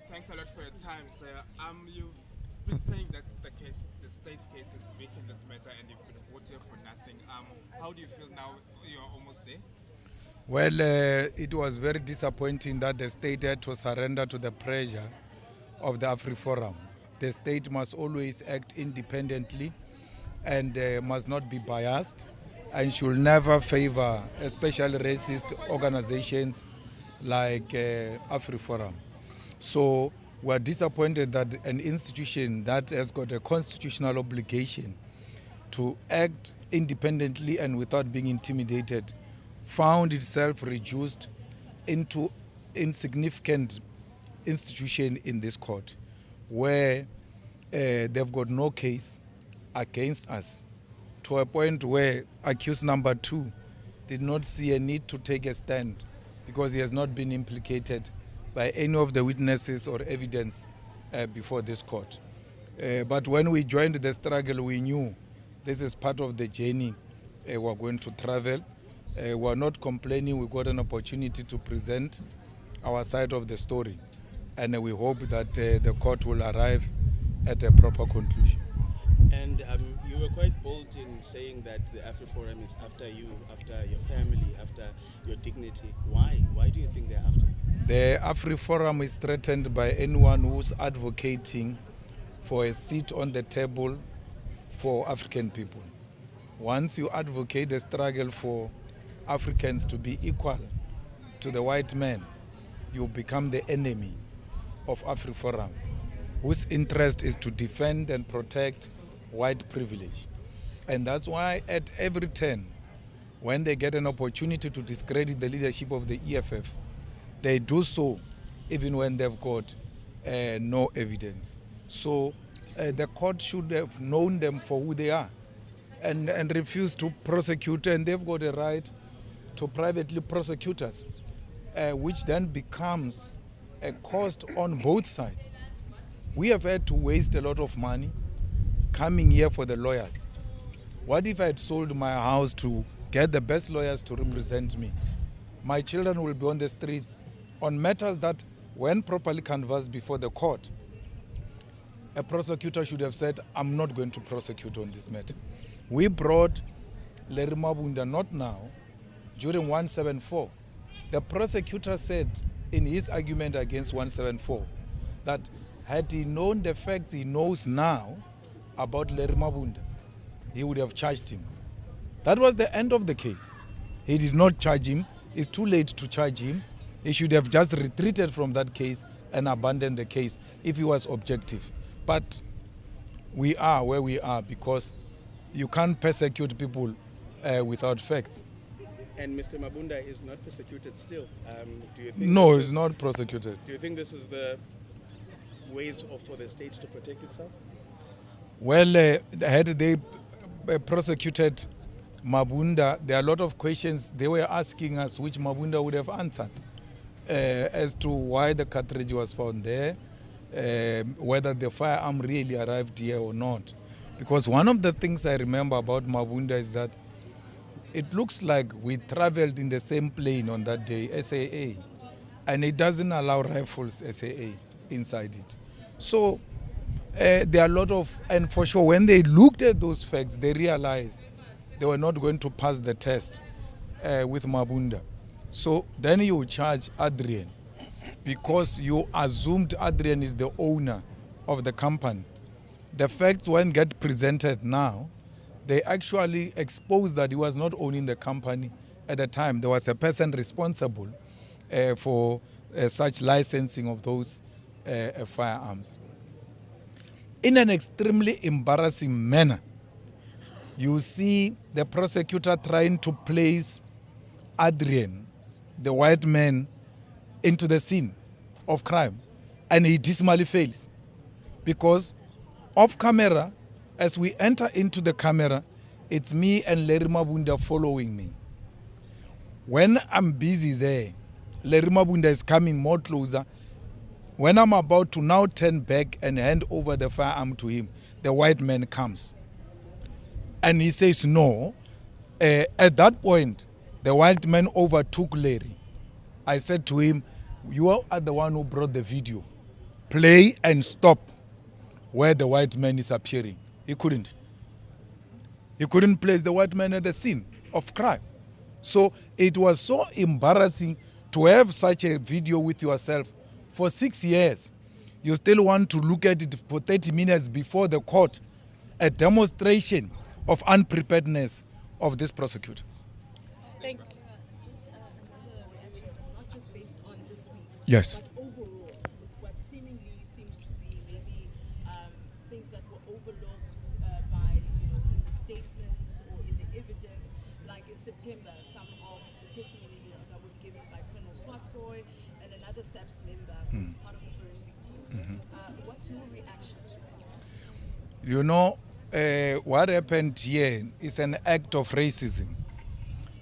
Thanks a lot for your time, sir. You've been saying that the state's case is weak in this matter, and you've been brought here for nothing. How do you feel now? You're almost there. Well, it was very disappointing that the state had to surrender to the pressure of the AfriForum. The state must always act independently and must not be biased and should never favor especially racist organizations like AfriForum. So we're disappointed that an institution that has got a constitutional obligation to act independently and without being intimidated found itself reduced into insignificant institution in this court where they've got no case against us, to a point where accused number 2 did not see a need to take a stand because he has not been implicated by any of the witnesses or evidence before this court. But when we joined the struggle, we knew this is part of the journey we're going to travel. We're not complaining. We got an opportunity to present our side of the story, and we hope that the court will arrive at a proper conclusion. And you were quite bold in saying that the AfriForum is after you, after your family, after your dignity. Why? Why do you think they're after you? The AfriForum is threatened by anyone who's advocating for a seat on the table for African people. Once you advocate the struggle for Africans to be equal to the white man, you become the enemy of AfriForum, whose interest is to defend and protect white privilege. And that's why at every turn, when they get an opportunity to discredit the leadership of the EFF, they do so even when they've got no evidence. So the court should have known them for who they are and refused to prosecute, and they've got a right to privately prosecute us, which then becomes a cost on both sides. We have had to waste a lot of money coming here for the lawyers. What if I had sold my house to get the best lawyers to represent me? My children will be on the streets on matters that, when properly canvassed before the court, a prosecutor should have said, I'm not going to prosecute on this matter. We brought Larry Mabunda, not now, during 174. The prosecutor said in his argument against 174 that had he known the facts he knows now about Larry Mabunda, he would have charged him. That was the end of the case. He did not charge him. It's too late to charge him. He should have just retreated from that case and abandoned the case if he was objective. But we are where we are because you can't persecute people without facts. And Mr. Mabunda is not persecuted still. Do you think? No, he's not prosecuted. Do you think this is the ways for the state to protect itself? Well, had they prosecuted Mabunda, there are a lot of questions they were asking us which Mabunda would have answered as to why the cartridge was found there, whether the firearm really arrived here or not. Because one of the things I remember about Mabunda is that it looks like we traveled in the same plane on that day, SAA, and it doesn't allow rifles SAA inside it. So there are a lot of, and for sure when they looked at those facts, they realized they were not going to pass the test with Mabunda. So then you charge Adrian because you assumed Adrian is the owner of the company. The facts, when get presented now, they actually exposed that he was not owning the company at the time. There was a person responsible for such licensing of those firearms. In an extremely embarrassing manner, you see the prosecutor trying to place Adrian, the white man, into the scene of crime, and he dismally fails. Because off camera, as we enter into the camera, it's me and Larry Mabunda following me. When I'm busy there, Larry Mabunda is coming more closer. When I'm about to now turn back and hand over the firearm to him, the white man comes. And he says no. At that point, the white man overtook Larry. I said to him, you are the one who brought the video. play and stop where the white man is appearing. He couldn't. He couldn't place the white man at the scene of crime. So it was so embarrassing to have such a video with yourself for 6 years. You still want to look at it for 30 minutes before the court, a demonstration of unpreparedness of this prosecutor. Thank you. Just another reaction, not just based on this week, Yes. but overall, what seemingly seems to be maybe things that were overlooked by, in the statements or in the evidence, like in September, some of the testimony that was given by Colonel Swartboy and another SAPS member who was part of the forensic team. What's your reaction to it? What happened here is an act of racism.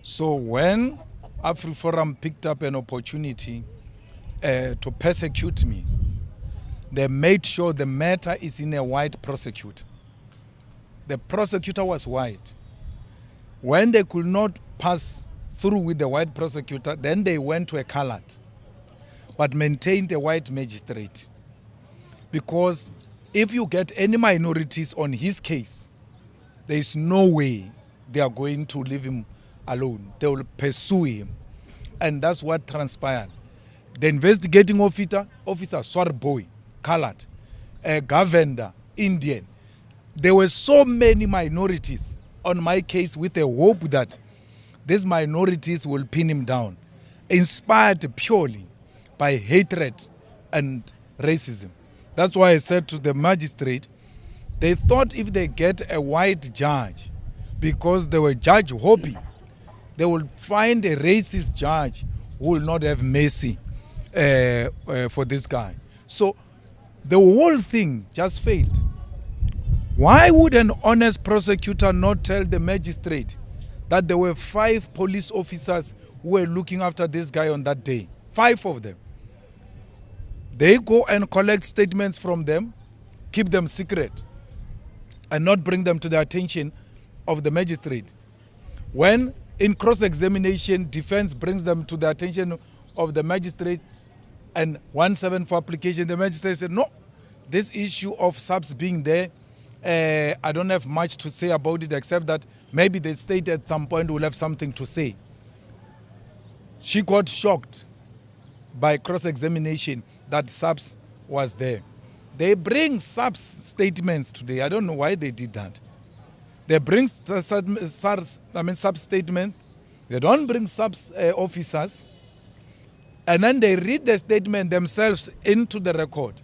So when AfriForum picked up an opportunity to persecute me, they made sure the matter is in a white prosecutor. The prosecutor was white. When they could not pass through with the white prosecutor, then they went to a colored, but maintained a white magistrate. Because if you get any minorities on his case, there is no way they are going to leave him alone. They will pursue him. And that's what transpired. The investigating officer Swartboy, colored, Governor, Indian. There were so many minorities on my case with a hope that these minorities will pin him down, inspired purely by hatred and racism. That's why I said to the magistrate, they thought if they get a white judge, because they were judge hopping, they will find a racist judge who will not have mercy for this guy. So the whole thing just failed. Why would an honest prosecutor not tell the magistrate that there were 5 police officers who were looking after this guy on that day? 5 of them. They go and collect statements from them, keep them secret, and not bring them to the attention of the magistrate. When in cross-examination, defense brings them to the attention of the magistrate, and 174 application, the magistrate said, no, this issue of SAPS being there, I don't have much to say about it, except that maybe the state at some point will have something to say. She got shocked by cross-examination that SAPS was there. They bring SAPS statements today. I don't know why they did that. They bring SAPS statement. They don't bring SAPS officers. And then they read the statement themselves into the record.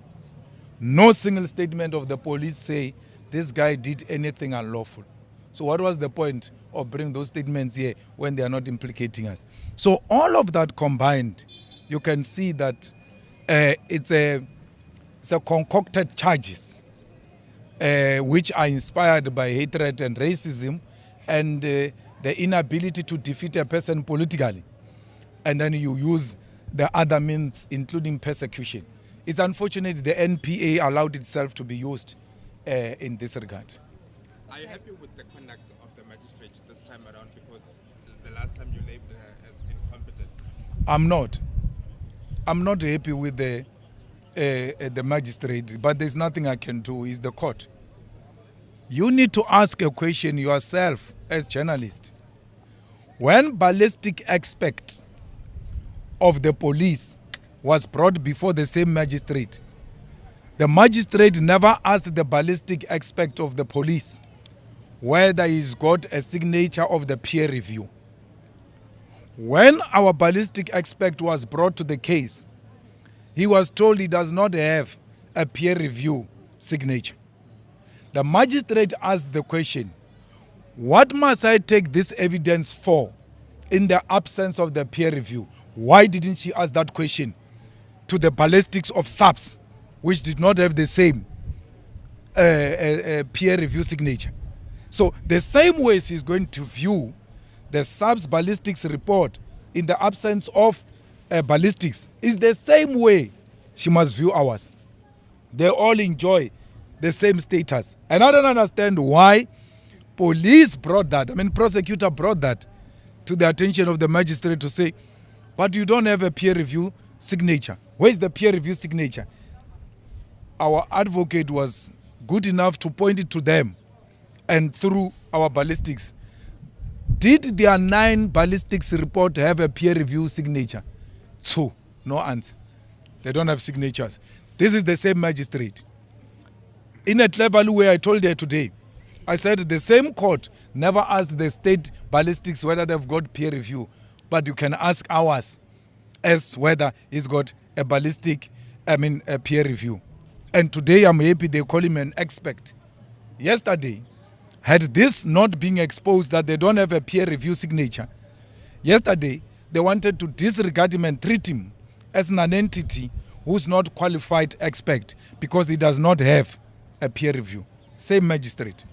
No single statement of the police say this guy did anything unlawful. So what was the point of bringing those statements here when they are not implicating us? So all of that combined, you can see that it's a concocted charges which are inspired by hatred and racism and the inability to defeat a person politically. And then you use the other means, including persecution. It's unfortunate the NPA allowed itself to be used in this regard. Are you happy with the conduct of the magistrate this time around? Because the last time you labeled her as incompetent. I'm not. I'm not happy with the magistrate, but there's nothing I can do. It's the court. You need to ask a question yourself as journalist. When ballistic expert of the police was brought before the same magistrate, the magistrate never asked the ballistic expert of the police whether he's got a signature of the peer review. When our ballistic expert was brought to the case, he was told he does not have a peer review signature. The magistrate asked the question, what must I take this evidence for in the absence of the peer review? Why didn't she ask that question to the ballistics of SAPS, which did not have the same peer review signature? So the same way she's going to view the SAPS ballistics report in the absence of ballistics is the same way she must view ours. They all enjoy the same status. And I don't understand why police brought that, prosecutor brought that to the attention of the magistrate to say, but you don't have a peer review signature. Where's the peer review signature? our advocate was good enough to point it to them and through our ballistics. Did their 9 ballistics report have a peer review signature? 2. No answer. They don't have signatures. This is the same magistrate. In a clever way, I told her today, I said the same court never asked the state ballistics whether they've got peer review, but you can ask ours as whether he's got a a peer review. And today I'm happy they call him an expert. Yesterday, had this not been exposed that they don't have a peer review signature, yesterday they wanted to disregard him and treat him as an entity who's not qualified expert because he does not have a peer review. Same magistrate.